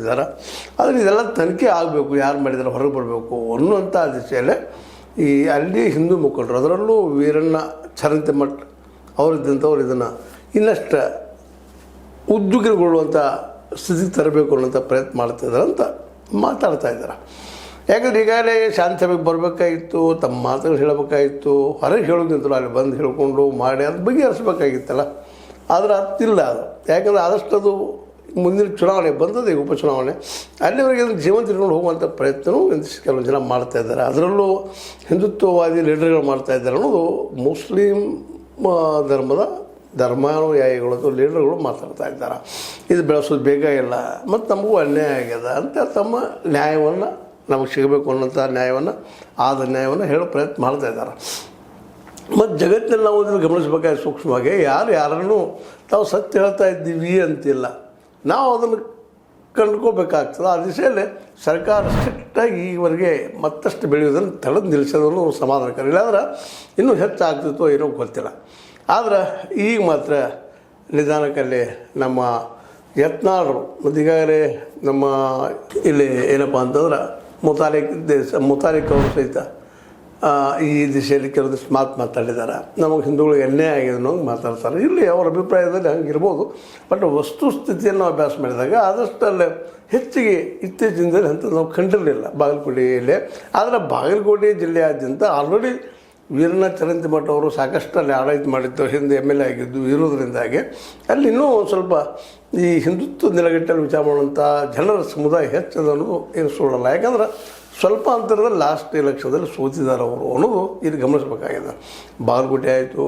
ಮಾಡ್ತಿದ್ದಾರೆ. ಆದರೆ ಇದೆಲ್ಲ ತನಿಖೆ ಆಗಬೇಕು, ಯಾರು ಮಾಡಿದ್ದಾರೆ ಹೊರಗೆ ಬರಬೇಕು ಅನ್ನುವಂಥ ದಿಶೆಯಲ್ಲೇ ಈ ಅಲ್ಲಿ ಹಿಂದೂ ಮುಖಂಡರು, ಅದರಲ್ಲೂ ವೀರಣ್ಣ ಚರಂತಿಮಠ ಅವರಿದ್ದಂಥವ್ರು ಇದನ್ನು ಇನ್ನಷ್ಟು ಉದ್ಯೋಗಿಗೊಳ್ಳುವಂಥ ಸ್ಥಿತಿಗೆ ತರಬೇಕು ಅನ್ನೋಂಥ ಪ್ರಯತ್ನ ಮಾಡ್ತಿದ್ದಾರೆ ಅಂತ ಮಾತಾಡ್ತಾ ಇದ್ದಾರೆ. ಯಾಕಂದ್ರೆ ಈಗಾಗಲೇ ಶಾಂತಿಸಭೆಗೆ ಬರಬೇಕಾಗಿತ್ತು, ತಮ್ಮ ಮಾತುಗಳು ಹೇಳಬೇಕಾಗಿತ್ತು, ಹೊರಗೆ ಹೇಳೋದಿದ್ರು ಅಲ್ಲಿ ಬಂದು ಹೇಳ್ಕೊಂಡು ಮಾಡಿ ಅದು ಬಗೆಹರಿಸ್ಬೇಕಾಗಿತ್ತಲ್ಲ. ಆದರೆ ಅದಿಲ್ಲ ಅದು. ಯಾಕಂದರೆ ಆದಷ್ಟು ಅದು ಮುಂದಿನ ಚುನಾವಣೆ ಬಂದದ್ದು, ಈಗ ಉಪಚುನಾವಣೆ, ಅಲ್ಲಿವರೆಗೆ ಅದನ್ನು ಜೀವಂತ ಇಟ್ಕೊಂಡು ಹೋಗುವಂಥ ಪ್ರಯತ್ನವೂ ಕೆಲವು ಜನ ಮಾಡ್ತಾಯಿದ್ದಾರೆ. ಅದರಲ್ಲೂ ಹಿಂದುತ್ವವಾದಿ ಲೀಡರ್ಗಳು ಮಾಡ್ತಾಯಿದ್ದಾರೆ ಅನ್ನೋದು ಮುಸ್ಲಿಂ ಧರ್ಮದ ಧರ್ಮಾನುಯಾಯಿಗಳು ಅಥವಾ ಲೀಡರ್ಗಳು ಮಾತಾಡ್ತಾ ಇದ್ದಾರೆ. ಇದು ಬೆಳೆಸೋದು ಬೇಗ ಇಲ್ಲ ಮತ್ತು ನಮಗೂ ಅನ್ಯಾಯ ಆಗ್ಯದ ಅಂತ ತಮ್ಮ ನ್ಯಾಯವನ್ನು ನಮಗೆ ಸಿಗಬೇಕು ಅನ್ನೋಂಥ ನ್ಯಾಯವನ್ನು ಹೇಳೋ ಪ್ರಯತ್ನ ಮಾಡ್ತಾಯಿದ್ದಾರೆ. ಮತ್ತು ಜಗತ್ತಿನಲ್ಲಿ ನಾವು ಅದನ್ನು ಗಮನಿಸಬೇಕಾಗಿ ಸೂಕ್ಷ್ಮವಾಗಿ ಯಾರನ್ನು ತಾವು ಸತ್ಯ ಹೇಳ್ತಾ ಇದ್ದೀವಿ ಅಂತಿಲ್ಲ, ನಾವು ಅದನ್ನು ಕಂಡುಕೋಬೇಕಾಗ್ತದೆ. ಆ ದಿಶೆಯಲ್ಲಿ ಸರ್ಕಾರ ಸ್ಟ್ರಿಕ್ಟಾಗಿ ಈವರೆಗೆ ಮತ್ತಷ್ಟು ಬೆಳೆಯೋದನ್ನು ತಡೆದು ನಿಲ್ಲಿಸೋದನ್ನು ಸಮಾಧಾನಕರ. ಇಲ್ಲಾಂದ್ರೆ ಇನ್ನೂ ಹೆಚ್ಚಾಗ್ತಿತ್ತೋ ಏನೋ ಗೊತ್ತಿಲ್ಲ. ಆದರೆ ಈಗ ಮಾತ್ರ ನಿಧಾನಕ್ಕಲ್ಲಿ ನಮ್ಮ ಯತ್ನಾಳರು ಮತ್ತು ಈಗಾಗಲೇ ನಮ್ಮ ಇಲ್ಲಿ ಏನಪ್ಪ ಅಂತಂದ್ರೆ ಮುತಾಲಿಕ್ ಅವರು ಸಹಿತ ಈ ದಿಶೆಯಲ್ಲಿ ಕೆಲವೊಂದಿಷ್ಟು ಮಾತಾಡಿದ್ದಾರೆ. ನಮಗೆ ಹಿಂದೂಗಳಿಗೆ ಅನ್ಯಾಯ ಆಗಿದೆ ಅನ್ನೋಂಗೆ ಮಾತಾಡ್ತಾರೆ. ಇಲ್ಲಿ ಅವರ ಅಭಿಪ್ರಾಯದಲ್ಲಿ ಹಂಗಿರ್ಬೋದು. ಬಟ್ ವಸ್ತುಸ್ಥಿತಿಯನ್ನು ಅಭ್ಯಾಸ ಮಾಡಿದಾಗ ಆದಷ್ಟಲ್ಲೇ ಹೆಚ್ಚಿಗೆ ಇತ್ತೀಚಿನ ದಿನ ಅಂತ ನಾವು ಕಂಡಿರಲಿಲ್ಲ ಬಾಗಲಕೋಟೆಯಲ್ಲೇ. ಆದರೆ ಬಾಗಲಕೋಟೆ ಜಿಲ್ಲೆಯಾದ್ಯಂತ ಆಲ್ರೆಡಿ ವೀರಣ್ಣ ಚರಂತಿಮಠ ಅವರು ಸಾಕಷ್ಟು ಅಲ್ಲಿ ಆಡಳಿತ ಮಾಡಿದ್ದು, ಹಿಂದೆ MLA ಆಗಿದ್ದು ಇರೋದ್ರಿಂದಾಗಿ ಅಲ್ಲಿ ಇನ್ನೂ ಸ್ವಲ್ಪ ಈ ಹಿಂದುತ್ವ ನೆಲೆಗಟ್ಟಲ್ಲಿ ವಿಚಾರ ಮಾಡುವಂಥ ಜನರ ಸಮುದಾಯ ಹೆಚ್ಚದ ಅನ್ನೋದು ಏನು ಸುಳ್ಳಲ್ಲ. ಯಾಕಂದ್ರೆ ಸ್ವಲ್ಪ ಅಂತರದಲ್ಲಿ ಲಾಸ್ಟ್ ಎಲೆಕ್ಷನ್ದಲ್ಲಿ ಸೋತಿದ್ದಾರೆ ಅವರು ಅನ್ನೋದು ಇಲ್ಲಿ ಗಮನಿಸಬೇಕಾಗಿದೆ. ಬಾಗಲಕೋಟೆ ಆಯಿತು,